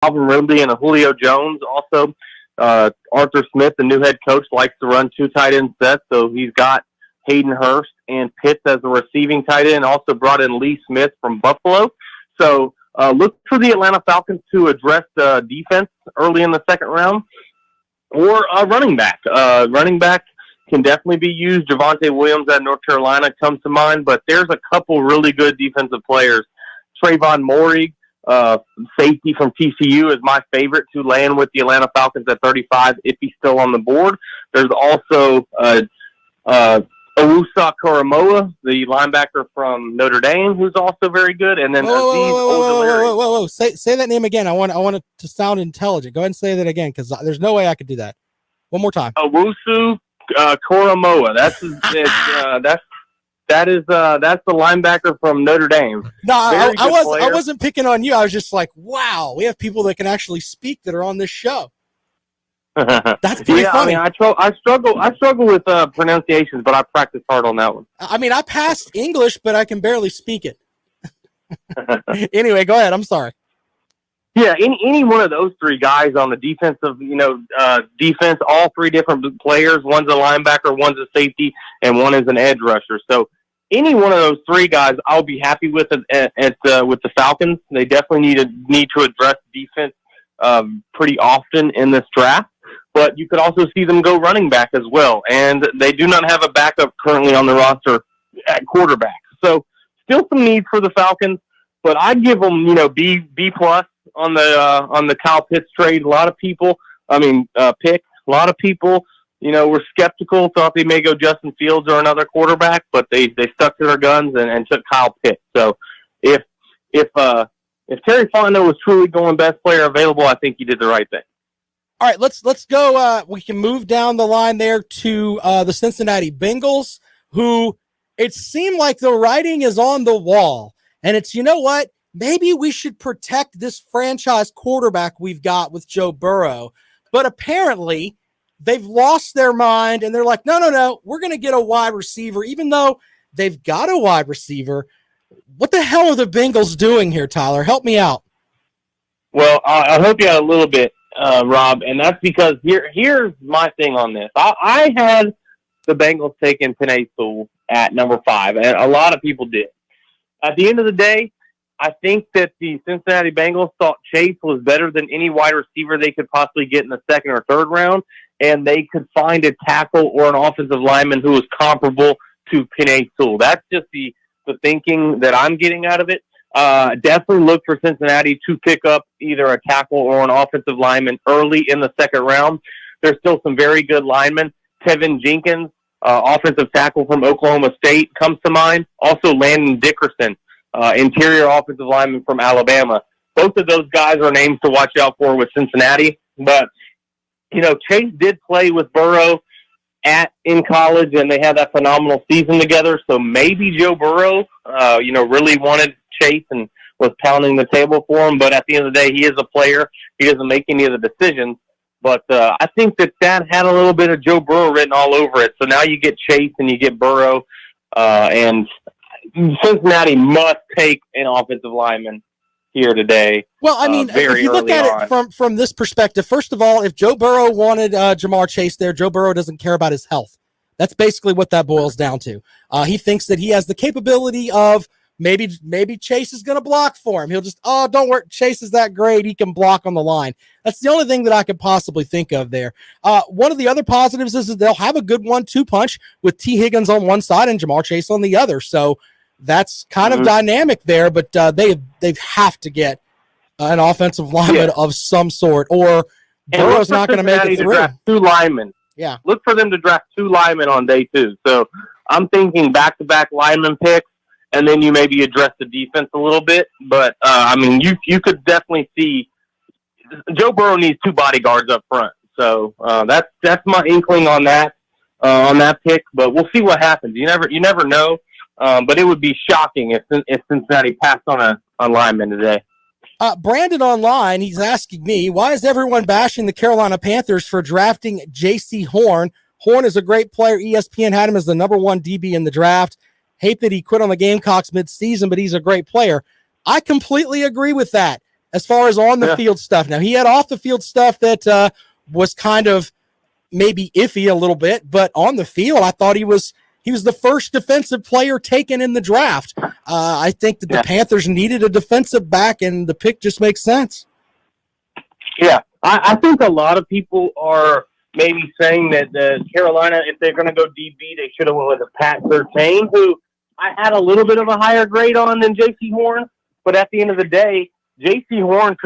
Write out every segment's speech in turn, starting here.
Calvin Ridley and a Julio Jones. Also, Arthur Smith, the new head coach, likes to run two tight end sets, so he's got Hayden Hurst and Pitts as a receiving tight end. Also brought in Lee Smith from Buffalo. So look for the Atlanta Falcons to address defense early in the second round, or running back. Running back can definitely be used. Javonte Williams at North Carolina comes to mind, but there's a couple really good defensive players. Trayvon Morey, safety from TCU, is my favorite to land with the Atlanta Falcons at 35 if he's still on the board. There's also Owusu Koromoa, the linebacker from Notre Dame, who's also very good. And then whoa. Say that name again. I want it to sound intelligent. Go ahead and say that again, because there's no way I could do that. One more time. Owusu Koromoa. That's the linebacker from Notre Dame. No, I wasn't picking on you. I was just like, wow, we have people that can actually speak that are on this show. That's pretty funny. I mean, I struggle with pronunciations, but I practice hard on that one. I mean, I passed English, but I can barely speak it. Anyway, go ahead. I'm sorry. Yeah, any one of those three guys on the defensive, defense, all three different players. One's a linebacker, one's a safety, and one is an edge rusher. So any one of those three guys, I'll be happy with with the Falcons. They definitely need to address defense pretty often in this draft. But you could also see them go running back as well. And they do not have a backup currently on the roster at quarterback. So still some need for the Falcons, but I'd give them, B plus on the Kyle Pitts trade. A lot of people, pick. A lot of people, were skeptical, thought they may go Justin Fields or another quarterback, but they stuck to their guns and took Kyle Pitts. So if Terry Fontenot was truly going best player available, I think he did the right thing. All right, let's go. We can move down the line there to the Cincinnati Bengals, who it seemed like the writing is on the wall. And it's, maybe we should protect this franchise quarterback we've got with Joe Burrow. But apparently they've lost their mind, and they're like, no, we're going to get a wide receiver, even though they've got a wide receiver. What the hell are the Bengals doing here, Tyler? Help me out. Well, I'll help you out a little bit, Rob, and that's because here's my thing on this. I had the Bengals taking Penei Sewell at number 5, and a lot of people did. At the end of the day, I think that the Cincinnati Bengals thought Chase was better than any wide receiver they could possibly get in the second or third round, and they could find a tackle or an offensive lineman who was comparable to Penei Sewell. That's just the thinking that I'm getting out of it. Definitely look for Cincinnati to pick up either a tackle or an offensive lineman early in the second round. There's still some very good linemen. Tevin Jenkins, offensive tackle from Oklahoma State, comes to mind. Also Landon Dickerson, interior offensive lineman from Alabama. Both of those guys are names to watch out for with Cincinnati. But, Chase did play with Burrow in college, and they had that phenomenal season together. So maybe Joe Burrow, really wanted Chase and was pounding the table for him. But at the end of the day, he is a player. He doesn't make any of the decisions. But I think that had a little bit of Joe Burrow written all over it. So now you get Chase and you get Burrow, and Cincinnati must take an offensive lineman here today. Well, if you look at it from this perspective, first of all, if Joe Burrow wanted Jamar Chase there, Joe Burrow doesn't care about his health. That's basically what that boils down to. He thinks that he has the capability of maybe Chase is going to block for him. He'll just, don't worry, Chase is that great. He can block on the line. That's the only thing that I could possibly think of there. One of the other positives is they'll have a good 1-2 punch with T. Higgins on one side and Jamar Chase on the other. So that's kind of dynamic there, but they have to get an offensive lineman of some sort, or Burrow's not going to make it through. Draft 2 linemen. Yeah. Look for them to draft 2 linemen on day 2. So I'm thinking back-to-back lineman picks, and then you maybe address the defense a little bit. But, you could definitely see Joe Burrow needs 2 bodyguards up front. So that's my inkling on that pick. But we'll see what happens. You never know. But it would be shocking if Cincinnati passed on a lineman today. Brandon online, he's asking me, why is everyone bashing the Carolina Panthers for drafting J.C. Horn? Horn is a great player. ESPN had him as the number 1 DB in the draft. Hate that he quit on the Gamecocks mid-season, but he's a great player. I completely agree with that. as far as on the field stuff. Now, he had off the field stuff that was kind of maybe iffy a little bit, but on the field, I thought he was the first defensive player taken in the draft. I think that the Panthers needed a defensive back, and the pick just makes sense. Yeah, I think a lot of people are maybe saying that Carolina, if they're going to go DB, they should have went with a Pat Surtain, who I had a little bit of a higher grade on than J.C. Horn. But at the end of the day, J.C. Horn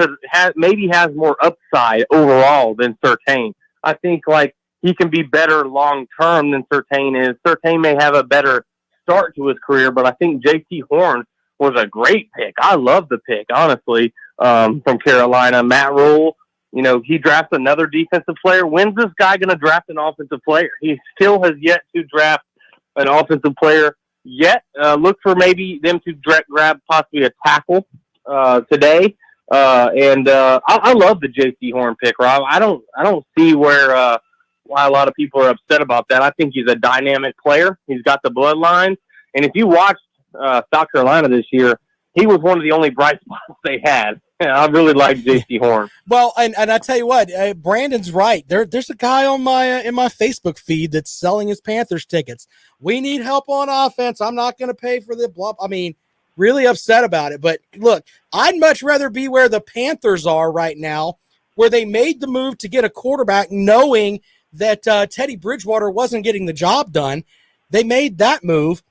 maybe has more upside overall than Surtain. I think he can be better long term than Surtain is. Surtain may have a better start to his career, but I think J.C. Horn was a great pick. I love the pick, honestly, from Carolina. Matt Rule. He drafts another defensive player. When's this guy going to draft an offensive player? He still has yet to draft an offensive player yet. Look for maybe them to grab possibly a tackle today. I love the J.C. Horn pick, Rob. I don't see why a lot of people are upset about that. I think he's a dynamic player. He's got the bloodlines. And if you watched South Carolina this year, he was one of the only bright spots they had. I really like J.C. Horn. Well, and I tell you what, Brandon's right. There's a guy on in my Facebook feed that's selling his Panthers tickets. We need help on offense. I'm not going to pay for the blah. I mean, really upset about it. But look, I'd much rather be where the Panthers are right now, where they made the move to get a quarterback, knowing that Teddy Bridgewater wasn't getting the job done. They made that move,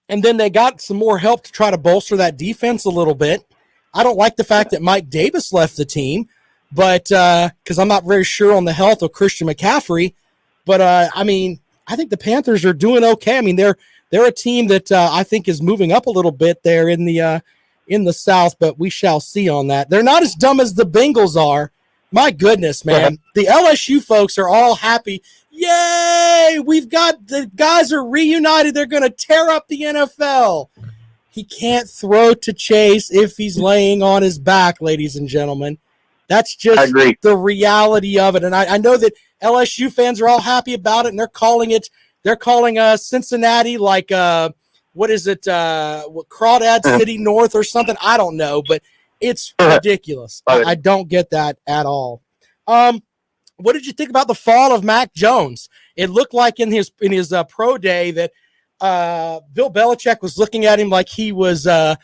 and then they got some more help to try to bolster that defense a little bit. I don't like the fact that Mike Davis left the team, but because I'm not very sure on the health of Christian McCaffrey. But I mean, I think the Panthers are doing okay. I mean, they're a team that I think is moving up a little bit there in the South, but we shall see on that. They're not as dumb as the Bengals are. My goodness, man. The LSU folks are all happy. Yay! The guys are reunited. They're going to tear up the NFL. He can't throw to Chase if he's laying on his back, ladies and gentlemen. That's just the reality of it. And I know that LSU fans are all happy about it, and they're calling Cincinnati what is it, Crawdad City North or something? I don't know, but it's ridiculous. I don't get that at all. What did you think about the fall of Mac Jones? It looked like in his pro day that Bill Belichick was looking at him like he was a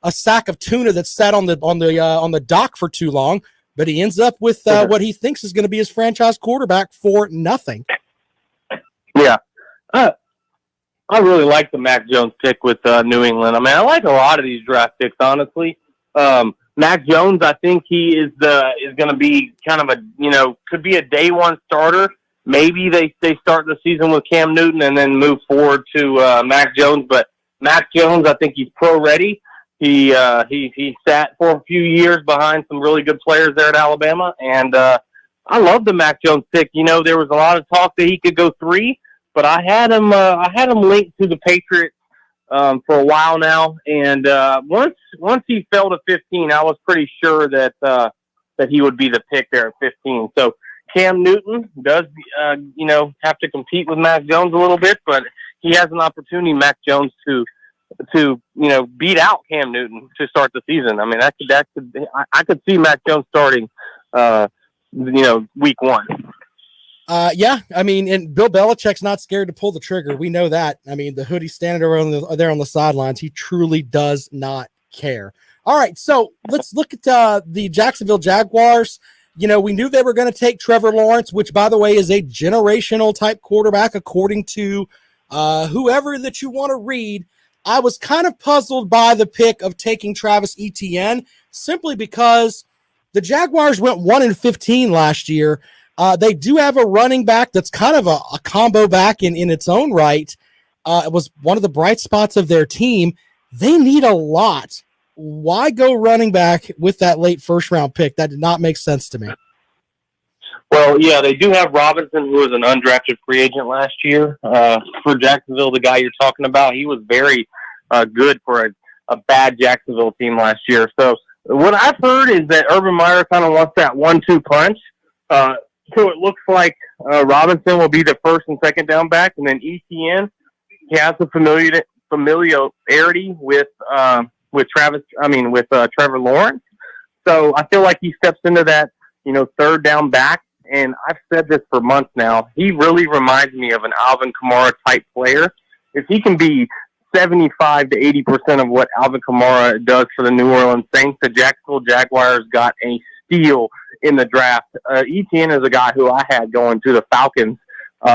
sack of tuna that sat on the dock for too long, but he ends up with what he thinks is going to be his franchise quarterback for nothing. Yeah. I really like the Mac Jones pick with New England. I mean, I like a lot of these draft picks, honestly. Mac Jones, I think he is going to be kind of could be a day one starter. Maybe they start the season with Cam Newton and then move forward to Mac Jones. But Mac Jones, I think he's pro ready. He sat for a few years behind some really good players there at Alabama, and I love the Mac Jones pick. There was a lot of talk that he could go 3, but I had him linked to the Patriots for a while now, and once he fell to 15, I was pretty sure that he would be the pick there at 15. So Cam Newton does, have to compete with Mac Jones a little bit, but he has an opportunity, Mac Jones, to beat out Cam Newton to start the season. I mean, I could see Mac Jones starting, week 1. Yeah, I mean, and Bill Belichick's not scared to pull the trigger. We know that. I mean, the hoodie standing around there on the sidelines, he truly does not care. All right, so let's look at the Jacksonville Jaguars. We knew they were going to take Trevor Lawrence, which, by the way, is a generational type quarterback, according to whoever that you want to read. I was kind of puzzled by the pick of taking Travis Etienne simply because the Jaguars went 1-15 last year. They do have a running back that's kind of a combo back in its own right. It was one of the bright spots of their team. They need a lot. Why go running back with that late first-round pick? That did not make sense to me. Well, yeah, they do have Robinson, who was an undrafted free agent last year. For Jacksonville, the guy you're talking about, he was very good for a bad Jacksonville team last year. So what I've heard is that Urban Meyer kind of wants that 1-2 punch. So it looks like Robinson will be the first and second down back, and then Etienne, he has the familiarity with Trevor Lawrence. So I feel like he steps into that, third down back. And I've said this for months now. He really reminds me of an Alvin Kamara type player. If he can be 75 to 80% of what Alvin Kamara does for the New Orleans Saints, the Jacksonville Jaguars got a steal in the draft. Etienne is a guy who I had going to the Falcons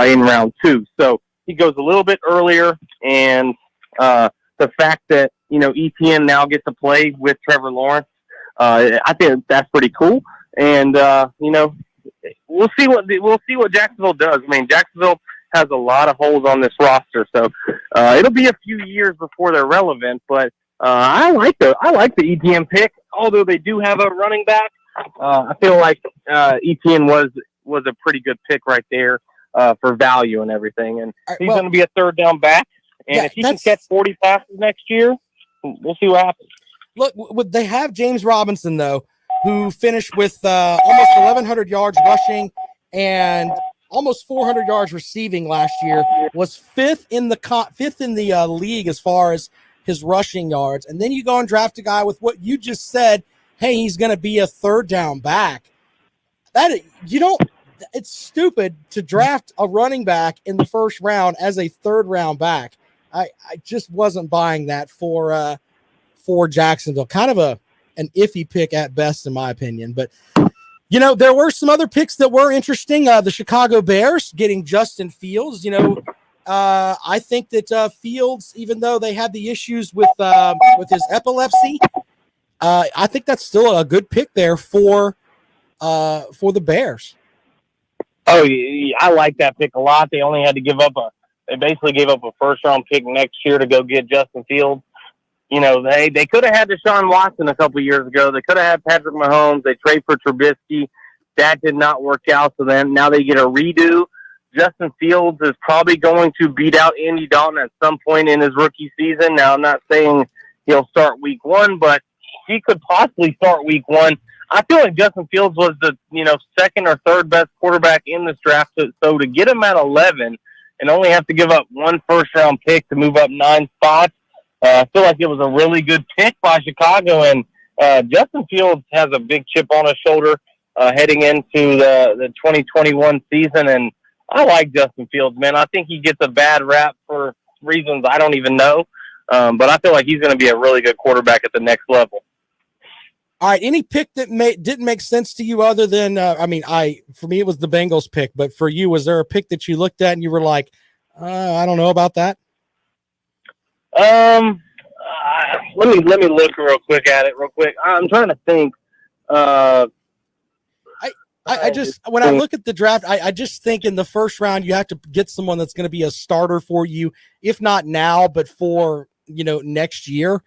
in round 2. So he goes a little bit earlier, and the fact that, Etienne now gets to play with Trevor Lawrence, I think that's pretty cool. And, we'll see what Jacksonville does. I mean, Jacksonville has a lot of holes on this roster, so it'll be a few years before they're relevant. But I like the Etienne pick, although they do have a running back. I feel like Etienne was a pretty good pick right there for value and everything. And he's going to be a third down back, and if he can catch 40 passes next year, we'll see what happens. Look, they have James Robinson though, who finished with almost 1,100 yards rushing and almost 400 yards receiving last year, was fifth in the league as far as his rushing yards. And then you go and draft a guy with what you just said, hey, he's going to be a third down back. It's stupid to draft a running back in the first round as a third round back. I just wasn't buying that for Jacksonville. Kind of an iffy pick at best, in my opinion. But, there were some other picks that were interesting. The Chicago Bears getting Justin Fields. I think that Fields, even though they had the issues with his epilepsy, I think that's still a good pick there for the Bears. Oh, I like that pick a lot. They only had to they basically gave up a first-round pick next year to go get Justin Fields. They could have had Deshaun Watson a couple years ago. They could have had Patrick Mahomes. They trade for Trubisky. That did not work out. So then now they get a redo. Justin Fields is probably going to beat out Andy Dalton at some point in his rookie season. Now, I'm not saying he'll start week 1, but he could possibly start week 1. I feel like Justin Fields was the, second or third best quarterback in this draft. So to get him at 11 and only have to give up one first-round pick to move up 9 spots, I feel like it was a really good pick by Chicago, and Justin Fields has a big chip on his shoulder heading into the 2021 season, and I like Justin Fields, man. I think he gets a bad rap for reasons I don't even know, but I feel like he's going to be a really good quarterback at the next level. All right, any pick that didn't make sense to you other than, for me it was the Bengals pick, but for you, was there a pick that you looked at and you were like, I don't know about that? Let me look real quick at it real quick. I'm trying to think. I just, when I look at the draft, I just think in the first round, you have to get someone that's going to be a starter for you, if not now, but for, next year.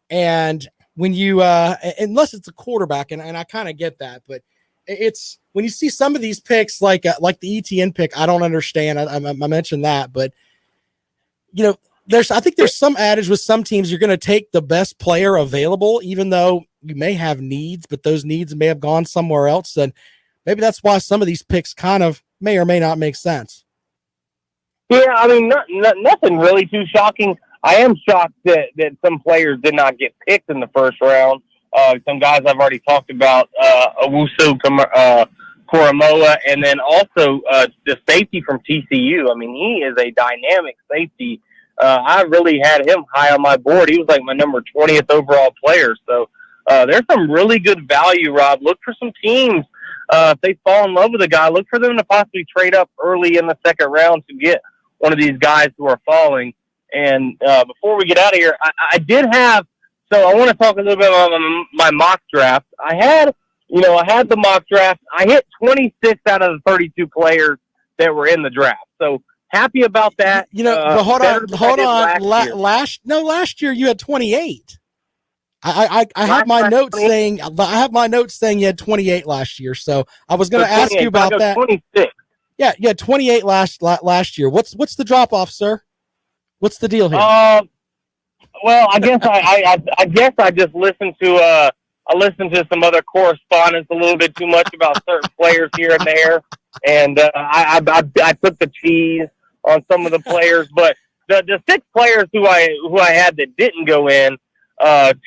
And when you, unless it's a quarterback, and I kind of get that, but it's when you see some of these picks, like the Etienne pick, I don't understand. I mentioned that, but I think there's some adage with some teams, you're going to take the best player available, even though you may have needs, but those needs may have gone somewhere else. And maybe that's why some of these picks kind of may or may not make sense. Yeah, I mean, nothing really too shocking. I am shocked that some players did not get picked in the first round. Some guys I've already talked about, Owusu Koromoa, and then also the safety from TCU. I mean, he is a dynamic safety. I really had him high on my board. He was like my number 20th overall player. So there's some really good value, Rob. Look for some teams. If they fall in love with a guy, look for them to possibly trade up early in the second round to get one of these guys who are falling. And before we get out of here, I did have – so I want to talk a little bit about my mock draft. I had the mock draft. I hit 26 out of the 32 players that were in the draft. So happy about that. But hold on. Last year you had 28. I have my notes saying you had 28 last year. So I was going to ask you about that. 26. Yeah, 28 last year. What's the drop off, sir? What's the deal here? Well, I guess I just listened to some other correspondence a little bit too much about certain players here and there, and I took the cheese on some of the players. But the 6 players who I had that didn't go in,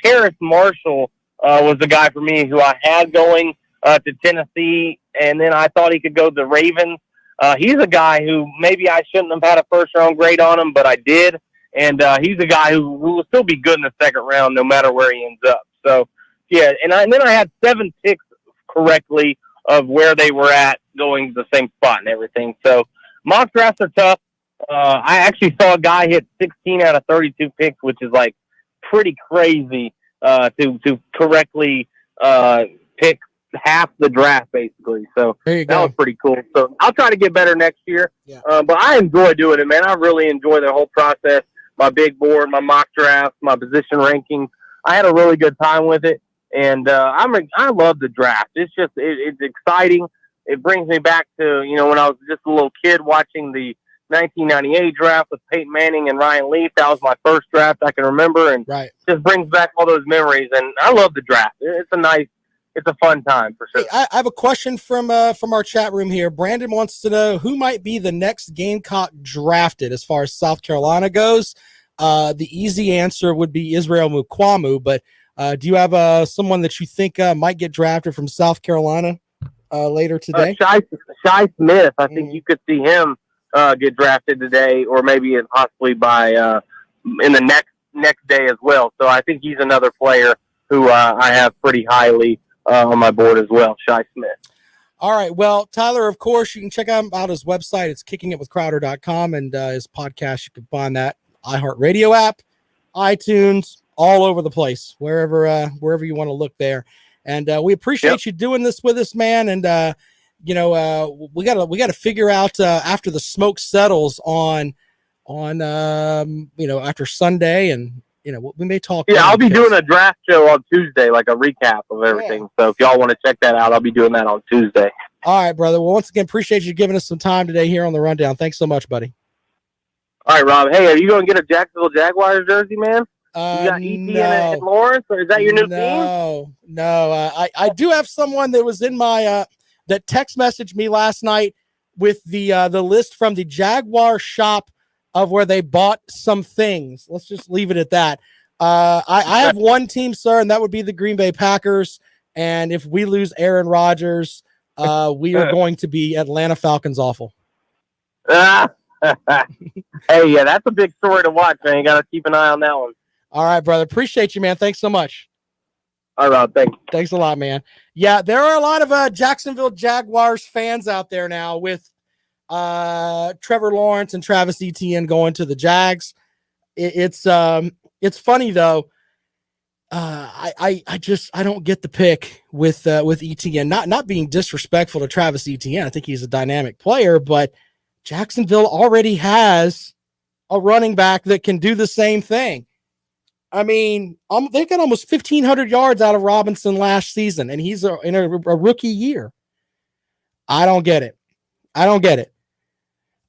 Terrace Marshall was the guy for me who I had going to Tennessee, and then I thought he could go to the Ravens. He's a guy who maybe I shouldn't have had a first-round grade on him, but I did. And he's a guy who will still be good in the second round no matter where he ends up. So, yeah, and then I had 7 picks correctly of where they were at going to the same spot and everything. So mock drafts are tough. I actually saw a guy hit 16 out of 32 picks, which is like pretty crazy to correctly pick half the draft basically. So that was pretty cool. So I'll try to get better next year. Yeah. But I enjoy doing it, man. I really enjoy the whole process. My big board, my mock drafts, my position rankings. I had a really good time with it, and I love the draft. It's just it's exciting. It brings me back to when I was just a little kid watching the 1998 draft with Peyton Manning and Ryan Leaf. That was my first draft I can remember, and just brings back all those memories. And I love the draft. It's a fun time for sure. Hey, I have a question from our chat room here. Brandon wants to know who might be the next Gamecock drafted as far as South Carolina goes. The easy answer would be Israel Mukwamu, but do you have someone that you think might get drafted from South Carolina later today? Shi Smith. I think you could see him get drafted today, or maybe possibly by in the next day as well. So I think he's another player who I have pretty highly on my board as well, Shi Smith. All right. Well, Tyler, of course, you can check out his website. It's kickingitwithcrowder.com, and his podcast, you can find that iHeartRadio app, iTunes, all over the place, wherever you want to look there. And we appreciate you doing this with us, man. And we gotta figure out after the smoke settles on after Sunday, and we may talk. Yeah, I'll be doing a draft show on Tuesday, like a recap of everything. Yeah. So if y'all want to check that out, I'll be doing that on Tuesday. All right, brother. Well, once again, appreciate you giving us some time today here on the Rundown. Thanks so much, buddy. All right, Rob. Hey, are you going to get a Jacksonville Jaguars jersey, man? You got E.T. and Lawrence, or is that your new team? No. I do have someone that was in my that text messaged me last night with the list from the Jaguar shop of where they bought some things. Let's just leave it at that. I have one team, sir, and that would be the Green Bay Packers. And if we lose Aaron Rodgers, we are going to be Atlanta Falcons awful. Hey, yeah, that's a big story to watch, man. You got to keep an eye on that one. All right, brother. Appreciate you, man. Thanks so much. All right, thanks. Thanks a lot, man. Yeah, there are a lot of Jacksonville Jaguars fans out there now with Trevor Lawrence and Travis Etienne going to the Jags. It's funny though. I don't get the pick with Etienne. Not being disrespectful to Travis Etienne. I think he's a dynamic player, but Jacksonville already has a running back that can do the same thing. I mean, they got almost 1,500 yards out of Robinson last season, and he's in a rookie year. I don't get it. All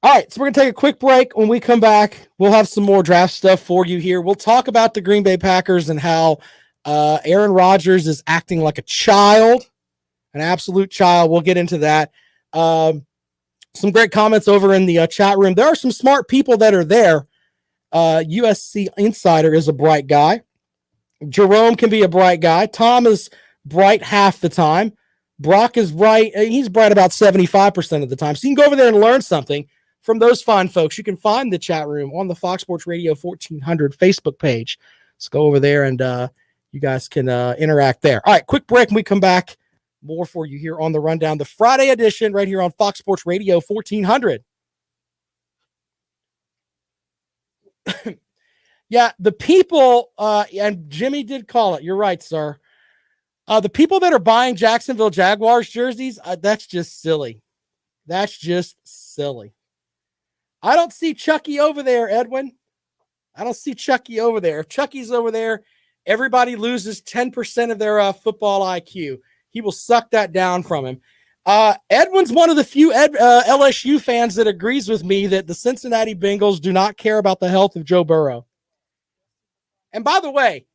right, so we're going to take a quick break. When we come back, we'll have some more draft stuff for you here. We'll talk about the Green Bay Packers and how Aaron Rodgers is acting like a child, an absolute child. We'll get into that. Some great comments over in the chat room. There are some smart people that are there. USC Insider is a bright guy. Jerome can be a bright guy. Tom is bright half the time. Brock is bright. He's bright about 75% of the time. So you can go over there and learn something from those fine folks. You can find the chat room on the Fox Sports Radio 1400 Facebook page. Let's go over there and you guys can interact there. All right, quick break. When we come back, more for you here on the Rundown, the Friday edition right here on Fox Sports Radio 1400. Yeah, the people, and Jimmy did call it. You're right, sir. The people that are buying Jacksonville Jaguars jerseys, that's just silly. That's just silly. I don't see Chucky over there, Edwin. I don't see Chucky over there. If Chucky's over there, everybody loses 10% of their football IQ. He will suck that down from him. Edwin's one of the few LSU fans that agrees with me that the Cincinnati Bengals do not care about the health of Joe Burrow. And by the way,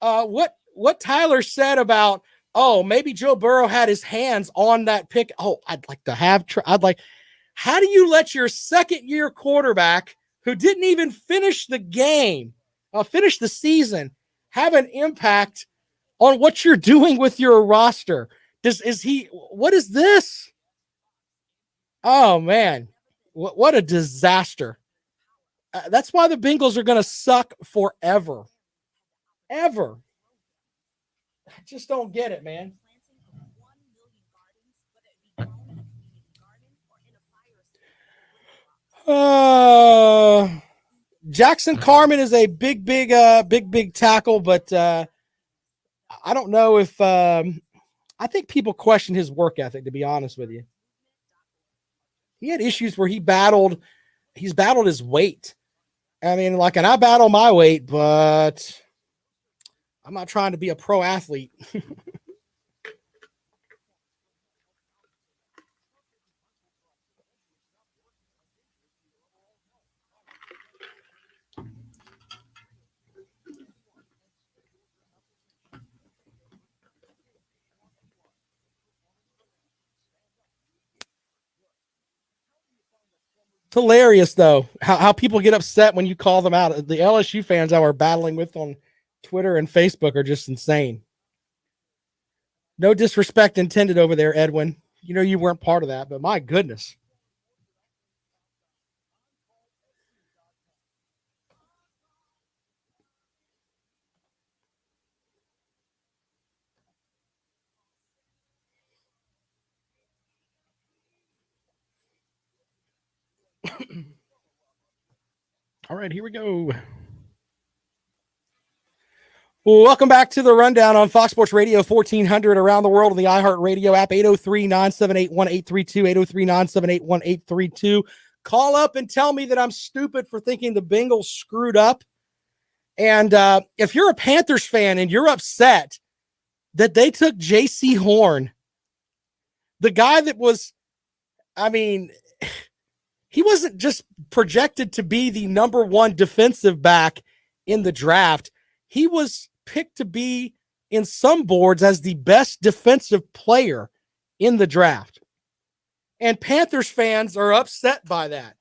what Tyler said about, maybe Joe Burrow had his hands on that pick. I'd like to have, how do you let your second-year quarterback who didn't even finish the game, finish the season, have an impact on what you're doing with your roster. What is this? Oh man, what a disaster. That's why the Bengals are going to suck forever. Ever. I just don't get it, man. Jackson Carman is a big tackle, but I don't know if I think people question his work ethic, to be honest with you. He had issues where he's battled his weight. I mean, like, and I battle my weight, but I'm not trying to be a pro athlete. It's hilarious, though, how people get upset when you call them out. The LSU fans I were battling with on Twitter and Facebook are just insane. No disrespect intended over there, Edwin. You know you weren't part of that, but my goodness. All right, here we go. Well, welcome back to the Rundown on Fox Sports Radio 1400 around the world on the iHeartRadio app, 803-978-1832, 803-978-1832. Call up and tell me that I'm stupid for thinking the Bengals screwed up. And if you're a Panthers fan and you're upset that they took J.C. Horn, the guy that was, I mean, he wasn't just projected to be the number one defensive back in the draft. He was picked to be in some boards as the best defensive player in the draft. And Panthers fans are upset by that.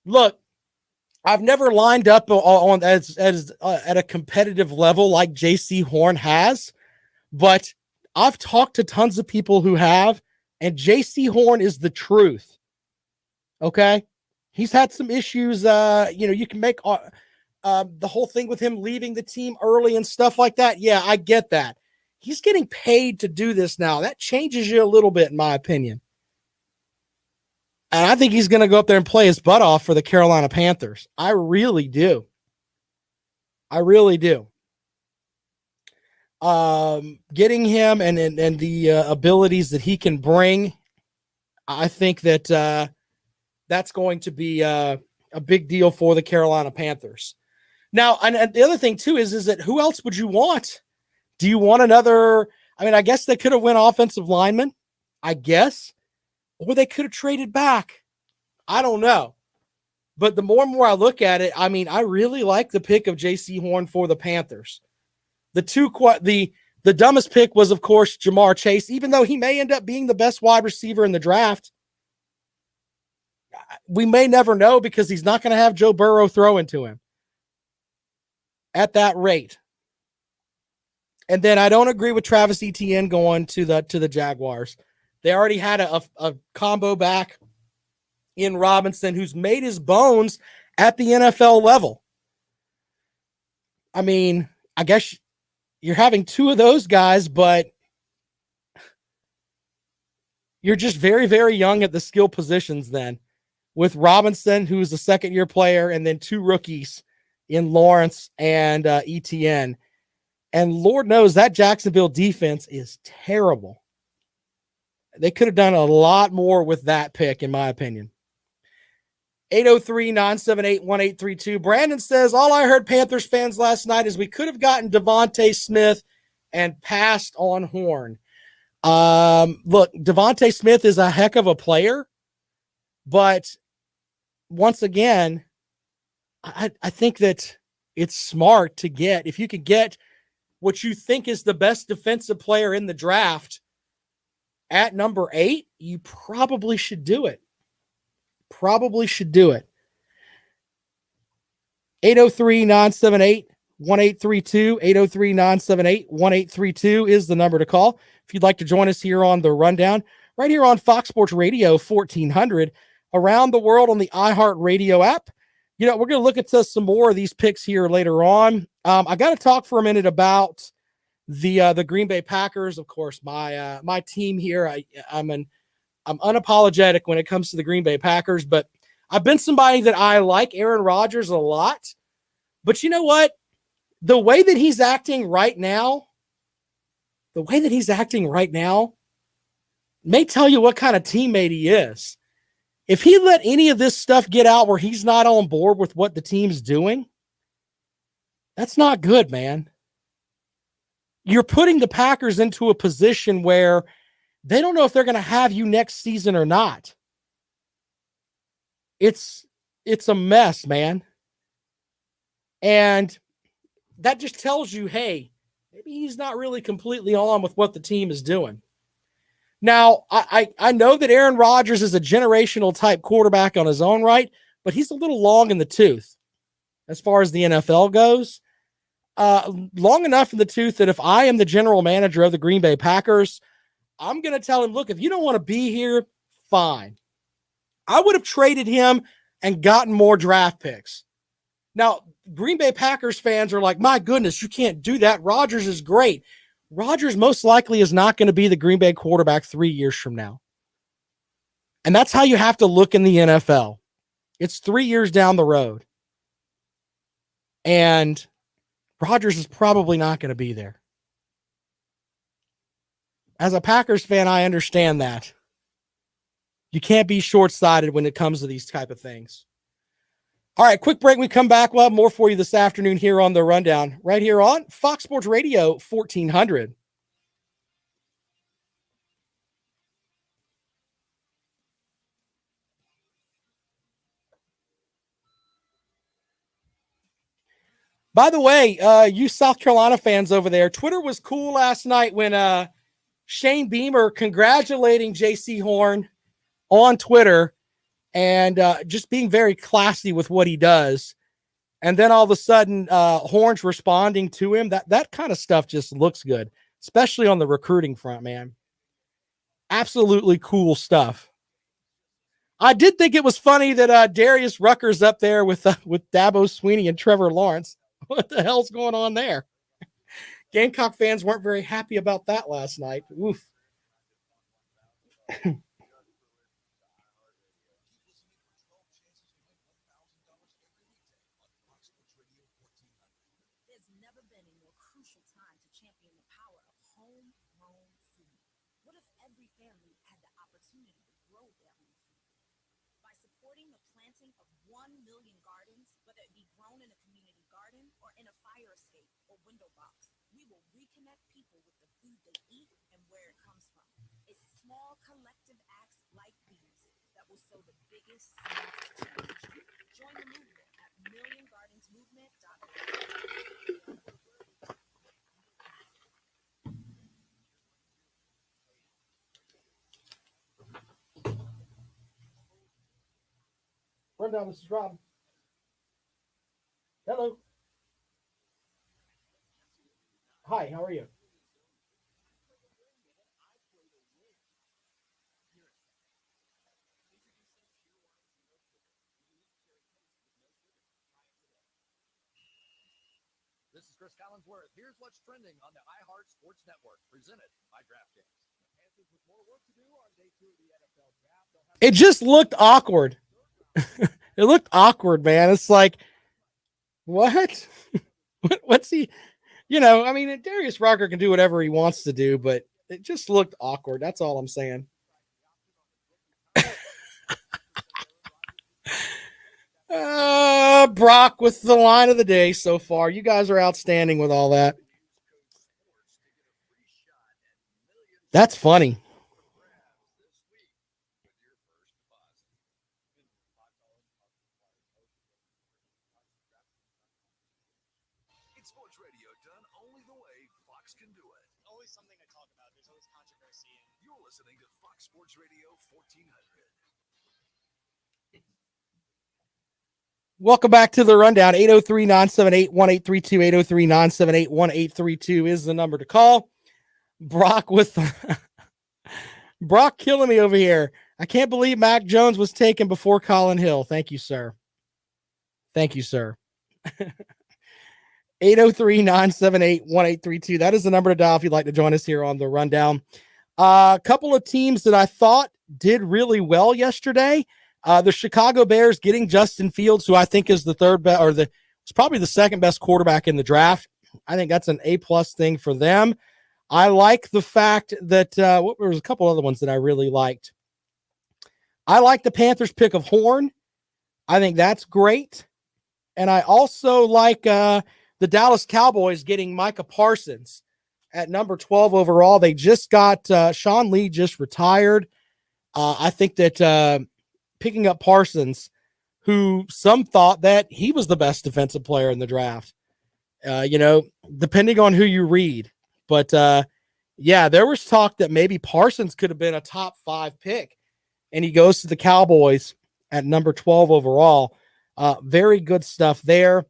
Look, I've never lined up on as at a competitive level like J.C. Horn has, but I've talked to tons of people who have, and J.C. Horn is the truth. Okay? He's had some issues. You can make the whole thing with him leaving the team early and stuff like that. Yeah, I get that. He's getting paid to do this now. That changes you a little bit, in my opinion. And I think he's going to go up there and play his butt off for the Carolina Panthers. I really do. I really do. Getting him and the abilities that he can bring, I think that that's going to be a big deal for the Carolina Panthers. Now, and the other thing, too, is that who else would you want? Do you want another? I mean, I guess they could have went offensive lineman, I guess. Or they could have traded back. I don't know. But the more and more I look at it, I mean, I really like the pick of J.C. Horn for the Panthers. The dumbest pick was, of course, Ja'Marr Chase, even though he may end up being the best wide receiver in the draft. We may never know because he's not going to have Joe Burrow throwing to him at that rate. And then I don't agree with Travis Etienne going to the Jaguars. They already had a combo back in Robinson who's made his bones at the NFL level. I mean, I guess you're having two of those guys, but you're just very, very young at the skill positions then. With Robinson, who's a second-year player, and then two rookies in Lawrence and Etienne. And Lord knows that Jacksonville defense is terrible. They could have done a lot more with that pick, in my opinion. 803-978-1832. Brandon says, all I heard Panthers fans last night is we could have gotten Devontae Smith and passed on Horn. Look, Devontae Smith is a heck of a player, but once again, I think that it's smart to get, if you could get what you think is the best defensive player in the draft at number 8, you probably should do it. 803-978-1832. 1-832-803-978. 1-832 is the number to call if you'd like to join us here on the Rundown, right here on Fox Sports Radio 1400, around the world on the iHeartRadio app. You know, we're going to look at some more of these picks here later on. I got to talk for a minute about the Green Bay Packers. Of course, my team here. I'm unapologetic when it comes to the Green Bay Packers, but I've been somebody that I like Aaron Rodgers a lot. But you know what? The way that he's acting right now may tell you what kind of teammate he is. If he let any of this stuff get out where he's not on board with what the team's doing, that's not good, man. You're putting the Packers into a position where they don't know if they're going to have you next season or not. It's a mess, man. And that just tells you, hey, maybe he's not really completely on with what the team is doing. Now, I know that Aaron Rodgers is a generational type quarterback on his own right, but he's a little long in the tooth as far as the NFL goes. Long enough in the tooth that if I am the general manager of the Green Bay Packers, I'm going to tell him, look, if you don't want to be here, fine. I would have traded him and gotten more draft picks. Now, Green Bay Packers fans are like, my goodness, you can't do that. Rodgers is great. Rodgers most likely is not going to be the Green Bay quarterback 3 years from now. And that's how you have to look in the NFL. It's 3 years down the road. And Rodgers is probably not going to be there. As a Packers fan, I understand that. You can't be short-sighted when it comes to these type of things. All right, quick break. We come back. We'll have more for you this afternoon here on The Rundown, right here on Fox Sports Radio 1400. By the way, you South Carolina fans over there, Twitter was cool last night when Shane Beamer congratulating J.C. Horn on Twitter and just being very classy with what he does. And then all of a sudden, Horn's responding to him. That kind of stuff just looks good, especially on the recruiting front, man. Absolutely cool stuff. I did think it was funny that Darius Rucker's up there with Dabo Swinney and Trevor Lawrence. What the hell's going on there? Gamecock fans weren't very happy about that last night. Oof. Collective acts like these that will sow the biggest change. Join the movement at milliongardensmovement.org. Rundown, this is Rob. Hello. Hi, how are you? This is Chris Collinsworth. Here's what's trending on the iHeart Sports Network, presented by DraftKings. Panthers with more work to do on day 2 of the NFL draft. It just looked awkward. It looked awkward, man. It's like, what? What's he? You know, I mean, Darius Rucker can do whatever he wants to do, but it just looked awkward. That's all I'm saying. Brock with the line of the day so far. You guys are outstanding with all that. That's funny. It's sports radio done only the way Fox can do it. Always something to talk about. There's always controversy. You're listening to Fox Sports Radio 1400. Welcome back to the rundown. 803-978-1832. 803-978-1832 is the number to call. Brock with Brock killing me over here. I can't believe Mac Jones was taken before Colin Hill. Thank you, sir. Thank you, sir. 803-978-1832. That is the number to dial if you'd like to join us here on the rundown. A couple of teams that I thought did really well yesterday. The Chicago Bears getting Justin Fields, who I think is the third best, or it's probably the second best quarterback in the draft. I think that's an A+ thing for them. I like the fact that there was a couple other ones that I really liked. I like the Panthers pick of Horn. I think that's great. And I also like the Dallas Cowboys getting Micah Parsons at number 12 overall. They just got Sean Lee just retired. I think that picking up Parsons, who some thought that he was the best defensive player in the draft, depending on who you read. But yeah, there was talk that maybe Parsons could have been a top 5 pick, and he goes to the Cowboys at number 12 overall. Very good stuff there.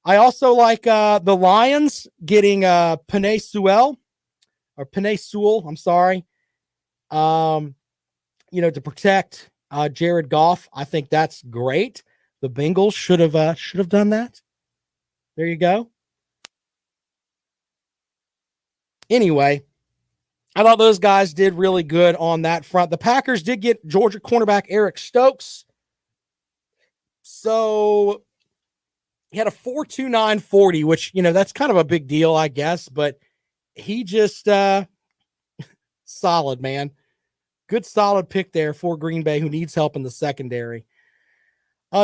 I also like the Lions getting Penei Sewell, I'm sorry. To protect Jared Goff. I think that's great. The Bengals should have done that. There you go. Anyway, I thought those guys did really good on that front. The Packers did get Georgia cornerback Eric Stokes. So he had a 4.29 40, which, that's kind of a big deal, I guess, but he just solid, man. Good solid pick there for Green Bay, who needs help in the secondary.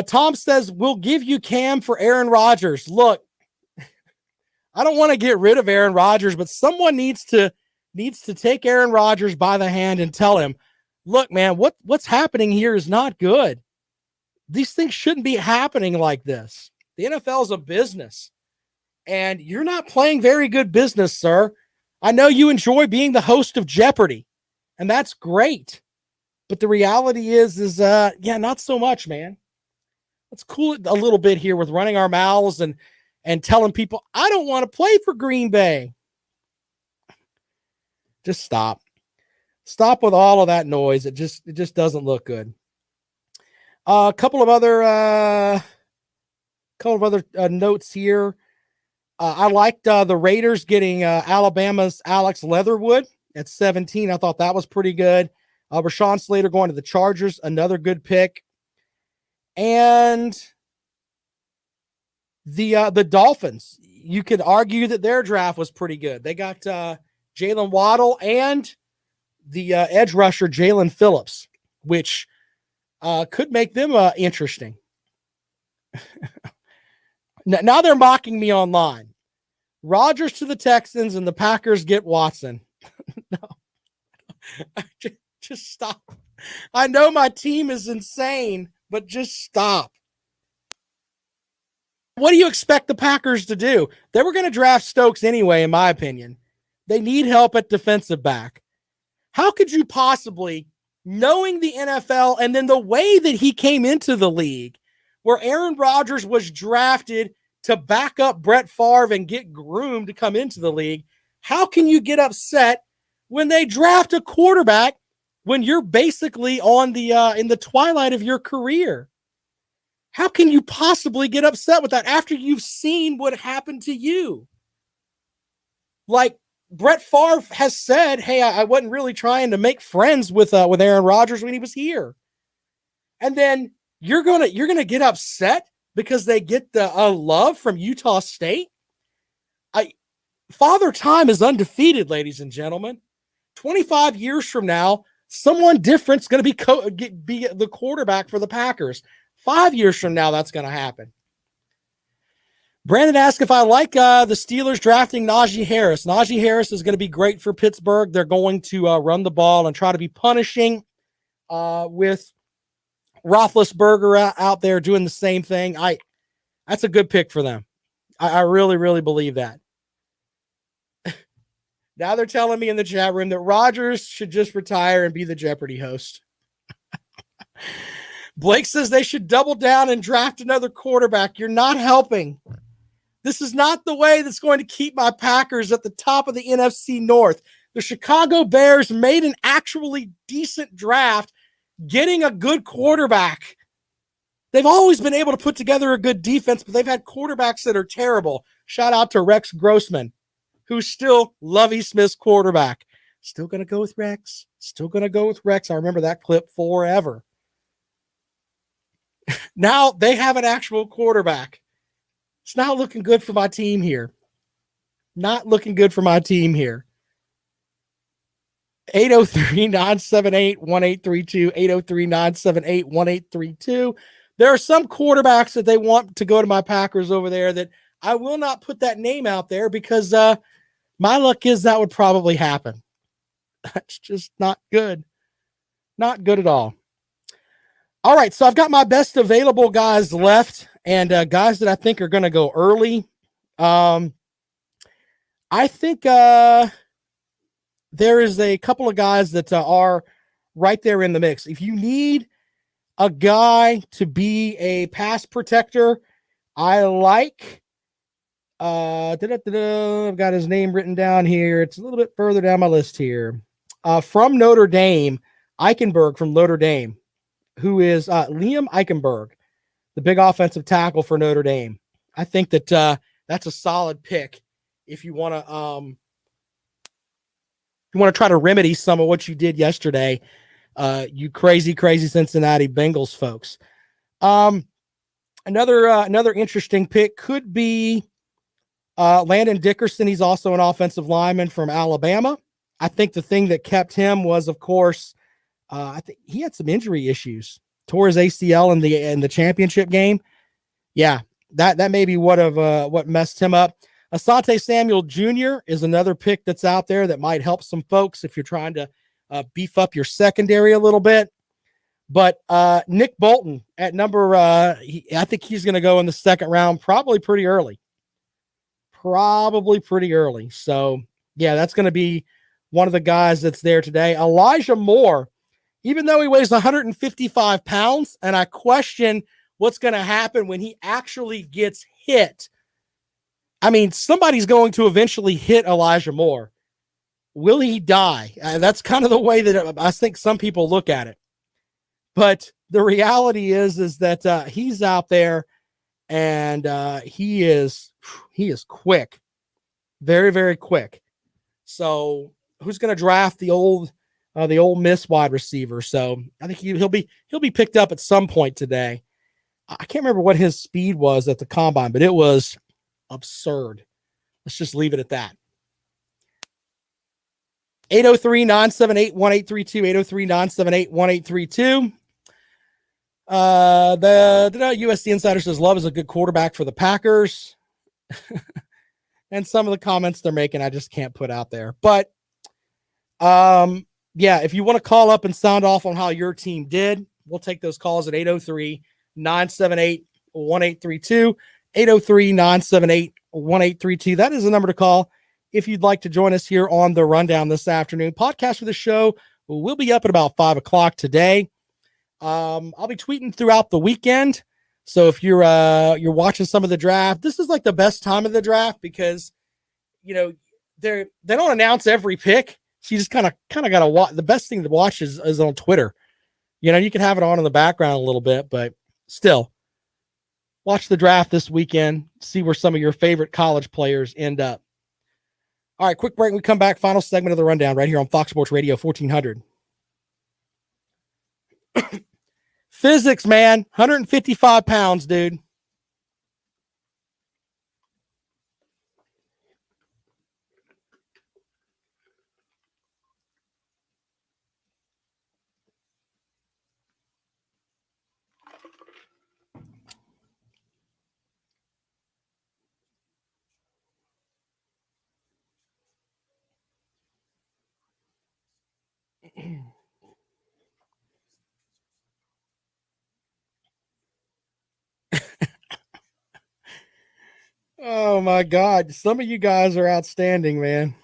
Tom says, we'll give you Cam for Aaron Rodgers. Look, I don't want to get rid of Aaron Rodgers, but someone needs to take Aaron Rodgers by the hand and tell him, look, man, what's happening here is not good. These things shouldn't be happening like this. The NFL is a business, and you're not playing very good business, sir. I know you enjoy being the host of Jeopardy, and that's great. But the reality is not so much, man. Let's cool it a little bit here with running our mouths and telling people, I don't want to play for Green Bay. Just stop. Stop with all of that noise. It just doesn't look good. A couple of other notes here. I liked the Raiders getting Alabama's Alex Leatherwood at 17. I thought that was pretty good. Rashawn Slater going to the Chargers, another good pick. And the Dolphins, you could argue that their draft was pretty good. They got Jalen Waddle and the edge rusher Jalen Phillips, which could make them interesting. Now they're mocking me online. Rodgers to the Texans and the Packers get Watson. No, just stop. I know my team is insane, but just stop. What do you expect the Packers to do? They were going to draft Stokes anyway, in my opinion. They need help at defensive back. How could you possibly, knowing the NFL and then the way that he came into the league, where Aaron Rodgers was drafted to back up Brett Favre and get groomed to come into the league, how can you get upset when they draft a quarterback when you're basically on the in the twilight of your career? How can you possibly get upset with that after you've seen what happened to you? Like Brett Favre has said, hey, I wasn't really trying to make friends with Aaron Rodgers when he was here. And then you're gonna get upset because they get the love from Utah State. Father Time is undefeated, ladies and gentlemen. 25 years from now, someone different's going to be the quarterback for the Packers. 5 years from now, that's going to happen. Brandon asked if I like the Steelers drafting Najee Harris. Najee Harris is going to be great for Pittsburgh. They're going to run the ball and try to be punishing with Roethlisberger out there doing the same thing. That's a good pick for them. I really, really believe that. Now they're telling me in the chat room that Rodgers should just retire and be the Jeopardy host. Blake says they should double down and draft another quarterback. You're not helping. This is not the way that's going to keep my Packers at the top of the NFC North. The Chicago Bears made an actually decent draft, getting a good quarterback. They've always been able to put together a good defense, but they've had quarterbacks that are terrible. Shout out to Rex Grossman, who's still Lovie Smith's quarterback. Still going to go with Rex. Still going to go with Rex. I remember that clip forever. Now they have an actual quarterback. It's not looking good for my team here. Not looking good for my team here. 803-978-1832, 803-978-1832. There are some quarterbacks that they want to go to my Packers over there that I will not put that name out there because my luck is that would probably happen. That's just not good. Not good at all. All right, so I've got my best available guys left and guys that I think are going to go early. I think there is a couple of guys that are right there in the mix. If you need a guy to be a pass protector, I like I've got his name written down here. It's a little bit further down my list here. From Notre Dame, Eichenberg from Notre Dame, who is Liam Eichenberg, the big offensive tackle for Notre Dame. I think that that's a solid pick if you want to try to remedy some of what you did yesterday, you crazy Cincinnati Bengals folks. Another interesting pick could be Landon Dickerson. He's also an offensive lineman from Alabama. I think the thing that kept him was, of course, I think he had some injury issues, tore his ACL in the championship game. Yeah, that may be what messed him up. Asante Samuel Jr. is another pick that's out there that might help some folks if you're trying to beef up your secondary a little bit. But Nick Bolton at number, I think he's going to go in the second round, probably pretty early. So, yeah, that's going to be one of the guys that's there today. Elijah Moore, even though he weighs 155 pounds, and I question what's going to happen when he actually gets hit. I mean, somebody's going to eventually hit Elijah Moore. Will he die? That's kind of the way that I think some people look at it. But the reality is that he's out there and he is quick, very, very quick. So who's going to draft the Ole Miss wide receiver? So I think he'll be picked up at some point today. I can't remember what his speed was at the combine, but it was absurd. Let's just leave it at that. 803-978-1832, 803-978-1832. The USC Insider says Love is a good quarterback for the Packers. And some of the comments they're making, I just can't put out there. But yeah, if you want to call up and sound off on how your team did, we'll take those calls at 803-978-1832, 803-978-1832. That is the number to call if you'd like to join us here on the Rundown this afternoon. Podcast for the show will be up at about 5:00 today. I'll be tweeting throughout the weekend. So if you're watching some of the draft, this is like the best time of the draft because, you know, they don't announce every pick. So you just kind of got to watch. The best thing to watch is on Twitter. You know, you can have it on in the background a little bit, but still watch the draft this weekend. See where some of your favorite college players end up. All right, quick break. We come back. Final segment of the Rundown right here on Fox Sports Radio 1400. Physics, man. 155 pounds, dude. Oh my God. Some of you guys are outstanding, man.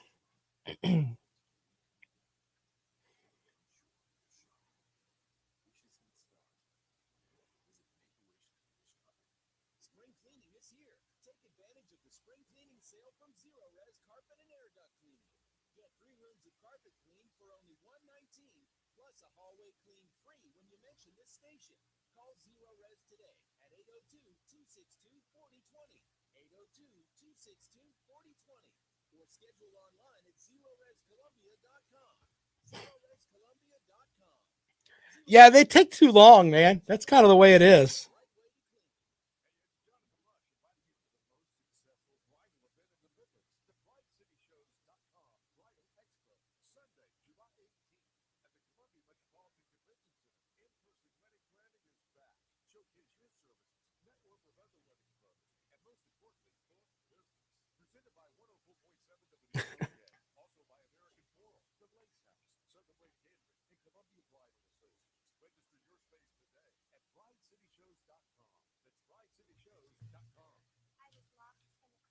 Take advantage of the spring cleaning sale from Zero Res Carpet and Air Duct Cleaning. Get 3 rooms of carpet clean for only $119, plus a hallway clean free when you mention this station. Call Zero Res today at 802-262-4020, 802-262-4020, or schedule online at ZeroResColumbia.com. ZeroResColumbia.com. Yeah, they take too long, man. That's kind of the way it is.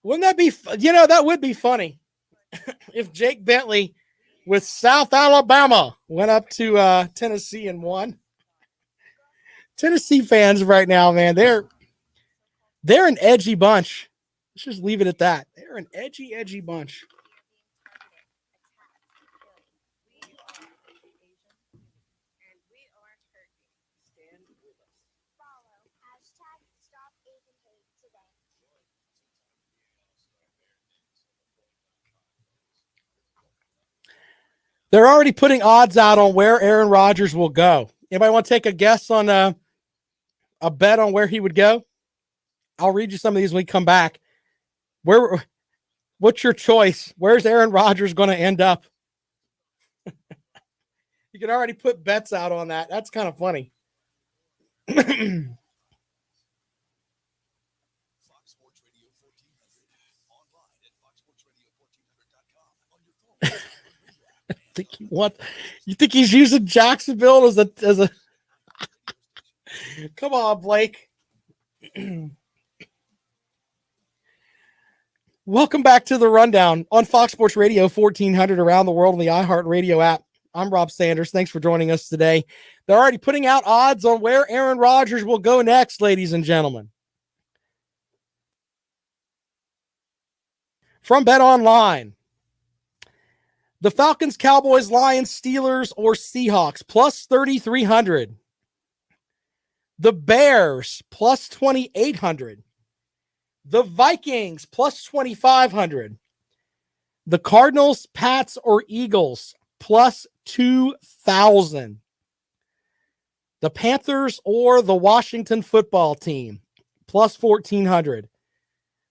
Wouldn't that be, that would be funny if Jake Bentley with South Alabama went up to Tennessee and won. Tennessee fans right now, man, they're an edgy bunch. Let's just leave it at that. They're an edgy bunch. They're already putting odds out on where Aaron Rodgers will go. Anybody want to take a guess on a bet on where he would go? I'll read you some of these when we come back. What's your choice? Where's Aaron Rodgers going to end up? You can already put bets out on that. That's kind of funny. Fox Sports Radio 1400. Online at foxsportsradio1400.com. On your phone. You think he's using Jacksonville as a Come on, Blake. Welcome back to the Rundown on Fox Sports Radio 1400 around the world on the iHeartRadio app. I'm Rob Sanders. Thanks for joining us today. They're already putting out odds on where Aaron Rodgers will go next, ladies and gentlemen. From Bet Online. The Falcons, Cowboys, Lions, Steelers, or Seahawks, plus 3,300. The Bears, plus 2,800. The Vikings, plus 2,500. The Cardinals, Pats, or Eagles, plus 2,000. The Panthers or the Washington football team, plus 1,400.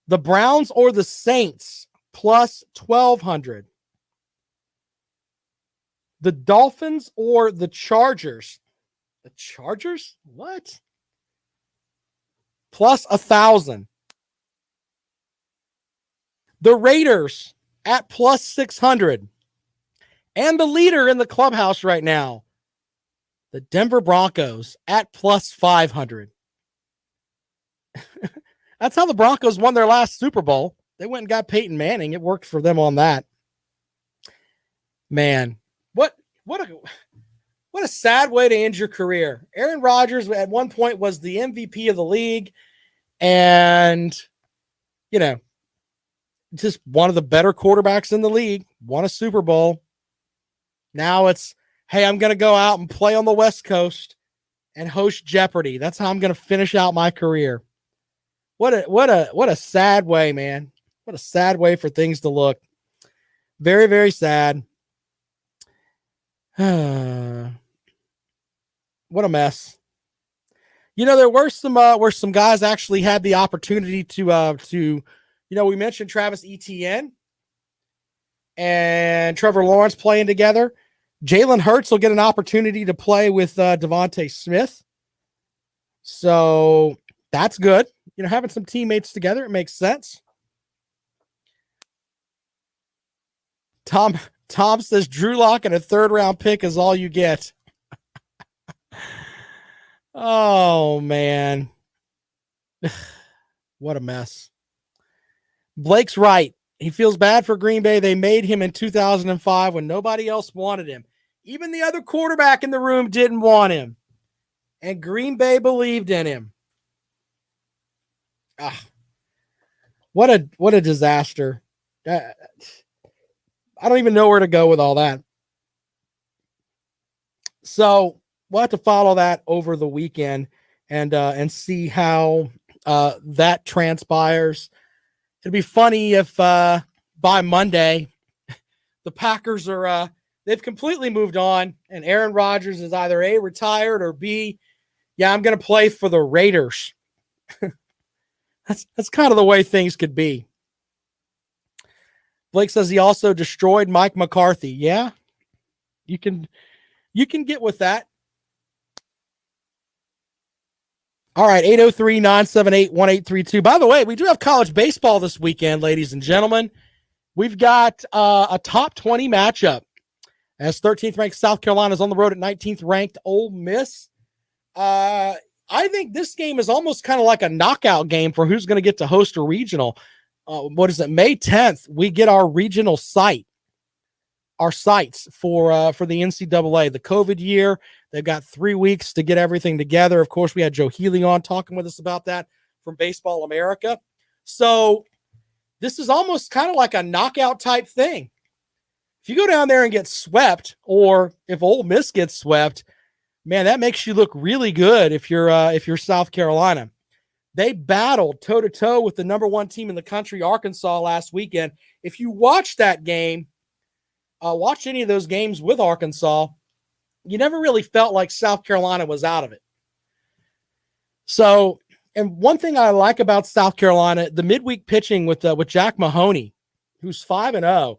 The Browns or the Saints, plus 1,200. The Dolphins or the Chargers. The Chargers? What? Plus 1,000. The Raiders at plus 600. And the leader in the clubhouse right now, the Denver Broncos at plus 500. That's how the Broncos won their last Super Bowl. They went and got Peyton Manning. It worked for them on that. Man, what a sad way to end your career. Aaron Rodgers at one point was the MVP of the league and, just one of the better quarterbacks in the league, won a Super Bowl. Now it's, hey, I'm going to go out and play on the West Coast and host Jeopardy. That's how I'm going to finish out my career. What a sad way, man. What a sad way for things to look. Very, very sad. What a mess. There were some guys actually had the opportunity to we mentioned Travis Etienne and Trevor Lawrence playing together. Jalen Hurts will get an opportunity to play with Devontae Smith. So that's good. Having some teammates together, it makes sense. Tom says Drew Lock and a 3rd-round pick is all you get. Oh, man. What a mess. Blake's right. He feels bad for Green Bay. They made him in 2005 when nobody else wanted him. Even the other quarterback in the room didn't want him. And Green Bay believed in him. What a disaster. I don't even know where to go with all that. So we'll have to follow that over the weekend and see how that transpires. It'd be funny if by Monday the Packers are they've completely moved on and Aaron Rodgers is either A, retired, or B, yeah, I'm going to play for the Raiders. That's kind of the way things could be. Blake says he also destroyed Mike McCarthy. Yeah, you can get with that. All right, 803-978-1832. By the way, we do have college baseball this weekend, ladies and gentlemen. We've got a top 20 matchup as 13th ranked South Carolina is on the road at 19th ranked Ole Miss. I think this game is almost kind of like a knockout game for who's going to get to host a regional. What is it? May 10th, we get our regional site, our sites for the NCAA. The COVID year, they've got 3 weeks to get everything together. Of course, we had Joe Healy on talking with us about that from Baseball America. So this is almost kind of like a knockout type thing. If you go down there and get swept, or if Ole Miss gets swept, man, that makes you look really good if you're South Carolina. They battled toe-to-toe with the number one team in the country, Arkansas, last weekend. If you watch that game, watch any of those games with Arkansas, you never really felt like South Carolina was out of it. So, and one thing I like about South Carolina, the midweek pitching with Jack Mahoney, who's 5-0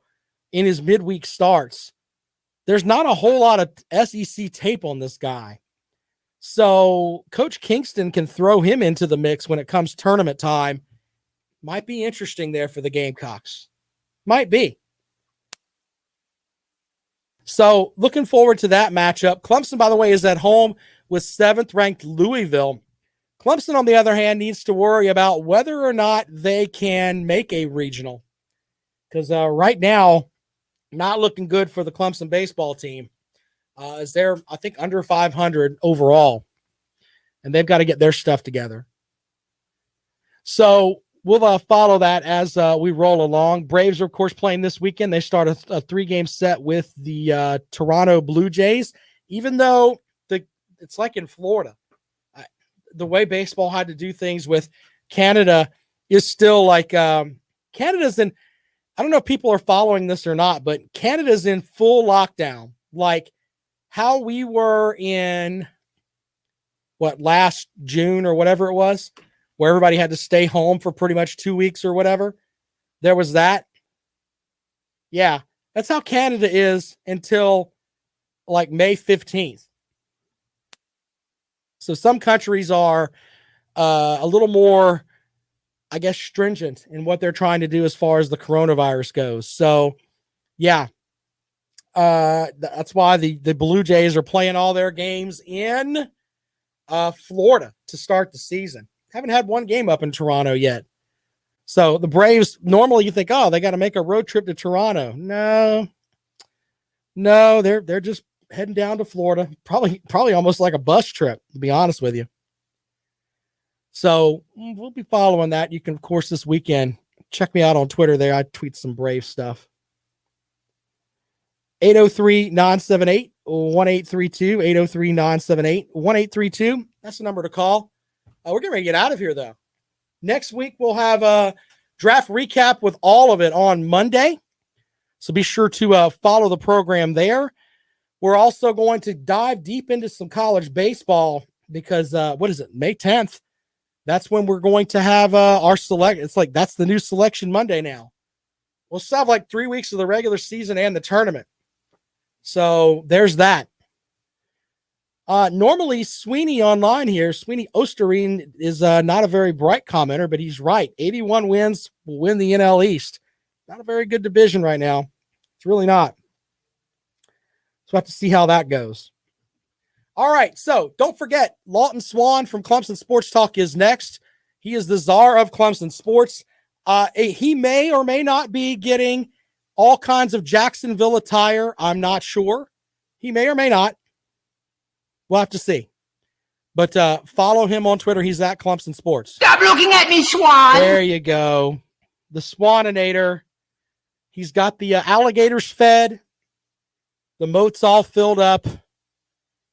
in his midweek starts. There's not a whole lot of SEC tape on this guy. So Coach Kingston can throw him into the mix when it comes tournament time. Might be interesting there for the Gamecocks. Might be. So looking forward to that matchup. Clemson, by the way, is at home with 7th-ranked Louisville. Clemson, on the other hand, needs to worry about whether or not they can make a regional. Because right now, not looking good for the Clemson baseball team. As they're, I think, under 500 overall. And they've got to get their stuff together. So we'll follow that as we roll along. Braves are, of course, playing this weekend. They start a 3-game set with the Toronto Blue Jays. Even though it's like in Florida. The way baseball had to do things with Canada is still like Canada's in, I don't know if people are following this or not, but Canada's in full lockdown. Like how we were in last June or whatever it was, where everybody had to stay home for pretty much 2 weeks or whatever. There was that. Yeah, that's how Canada is until like May 15th. So some countries are a little more, I guess, stringent in what they're trying to do as far as the coronavirus goes. So, yeah, that's why the Blue Jays are playing all their games in Florida to start the season. Haven't had one game up in Toronto yet. So the Braves, normally you think, oh, they got to make a road trip to Toronto. No, they're just heading down to Florida, probably almost like a bus trip, to be honest with you. So we'll be following that. You can, of course, this weekend, check me out on Twitter there. I tweet some Brave stuff. 803-978-1832, 803-978-1832. That's the number to call. We're getting ready to get out of here, though. Next week, we'll have a draft recap with all of it on Monday. So be sure to follow the program there. We're also going to dive deep into some college baseball because, May 10th? That's when we're going to have our select. It's like that's the new Selection Monday now. We'll still have like 3 weeks of the regular season and the tournament. So there's that. Normally, Sweeney online here, Sweeney Osterine is not a very bright commenter, but he's right. 81 wins will win the NL East. Not a very good division right now. It's really not. So we'll have to see how that goes. All right, so don't forget, Lawton Swan from Clemson Sports Talk is next. He is the czar of Clemson sports. He may or may not be getting all kinds of Jacksonville attire. I'm not sure. He may or may not. We'll have to see. But follow him on Twitter. He's at Clemson Sports. Stop looking at me, Swan. There you go. the Swaninator. He's got the alligators fed. The moat's all filled up.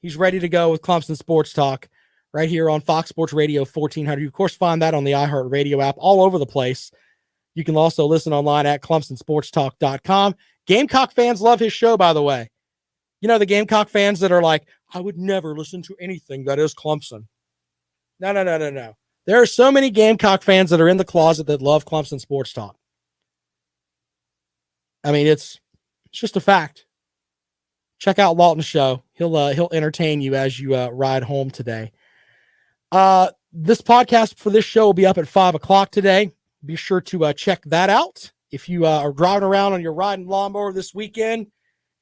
He's ready to go with Clemson Sports Talk right here on Fox Sports Radio 1400. You, of course, find that on the iHeartRadio app all over the place. You can also listen online at ClemsonSportsTalk.com. Gamecock fans love his show, by the way. You know, the Gamecock fans that are like, I would never listen to anything that is Clemson. No. There are so many Gamecock fans that are in the closet that love Clemson Sports Talk. I mean, it's just a fact. Check out Lawton's show. He'll entertain you as you ride home today. This podcast for this show will be up at 5:00 today. Be sure to check that out. If you are driving around on your riding lawnmower this weekend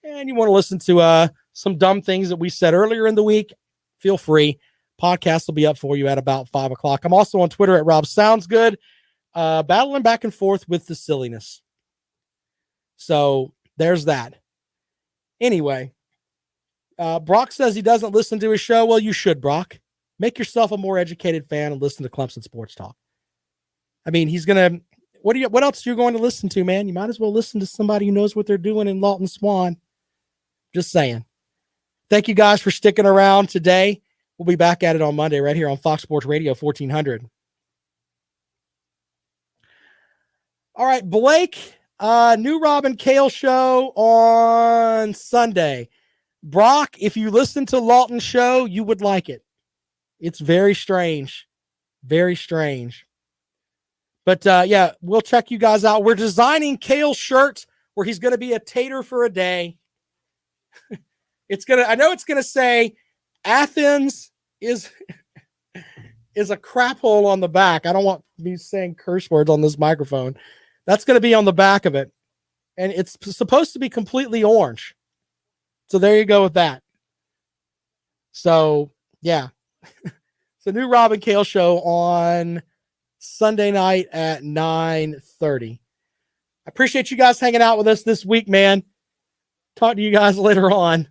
and you want to listen to some dumb things that we said earlier in the week, feel free. Podcast will be up for you at about 5:00. I'm also on Twitter at Rob Sounds Good, battling back and forth with the silliness. So there's that. Anyway, Brock says he doesn't listen to his show. Well, you should, Brock. Make yourself a more educated fan and listen to Clemson Sports Talk. I mean, he's gonna. What else are you going to listen to, man? You might as well listen to somebody who knows what they're doing in Lawton Swan. Just saying. Thank you guys for sticking around today. We'll be back at it on Monday right here on Fox Sports Radio 1400. All right, Blake. New Rob and Kale show on Sunday. Brock, if you listen to Lawton's show, you would like it. It's very strange. Very strange. But yeah, we'll check you guys out. We're designing Kale's shirt where he's going to be a tater for a day. I know it's going to say Athens is a crap hole on the back. I don't want me saying curse words on this microphone. That's going to be on the back of it. And it's supposed to be completely orange. So there you go with that. So, yeah. It's a new Rob and Kale show on Sunday night at 9:30. I appreciate you guys hanging out with us this week, man. Talk to you guys later on.